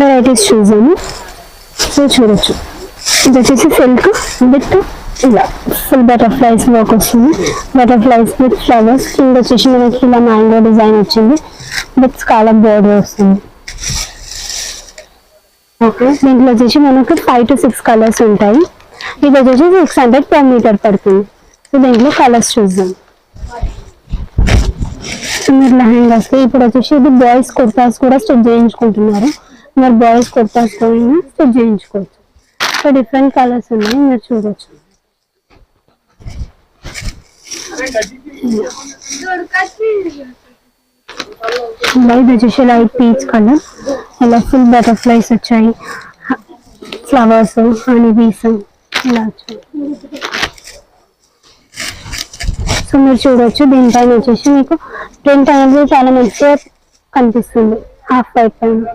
Varieties చూసాను. So చూడొచ్చు, ఇది వచ్చేసి సిల్క్ విత్ ఇలా ఫుల్ బటర్ఫ్లైస్ వర్క్ వస్తుంది. బటర్ఫ్లైస్ విత్ ఫ్లవర్స్, కింద వచ్చేసి మనకి ఇలా మ్యాంగో డిజైన్ వచ్చింది విత్ స్కాలప్ బోర్డర్ వస్తుంది. ఓకే, దీంట్లో వచ్చేసి మనకు 5 to 6 కలర్స్ ఉంటాయి. ఇది వచ్చేసి 600 per మీటర్ పడుతుంది. సో దీంట్లో కలర్స్ చూద్దాం. మీరు లెహంగాస్ ఇప్పుడు వచ్చేసి ఇది బాయ్స్ కుర్తాస్ కూడా స్టిచ్ చేయించుకుంటున్నారు. మీరు బాయ్స్ కుర్తాస్ కూడా స్టిచ్ చేయించుకోవచ్చు. సో డిఫరెంట్ కలర్స్ ఉన్నాయి, మీరు చూడొచ్చు. ఇది వచ్చేసి లైట్ పీచ్ కలర్, ఇలా ఫుల్ బటర్ఫ్లైస్ వచ్చాయి, ఫ్లవర్స్, హనీ బీస్ ఇలా వచ్చాయి. సో మీరు చూడొచ్చు, దీనిపైన వచ్చేసి మీకు ప్రింట్ అనేది చాలా మంచిగా కనిపిస్తుంది హాఫ్ వైట్ పైన.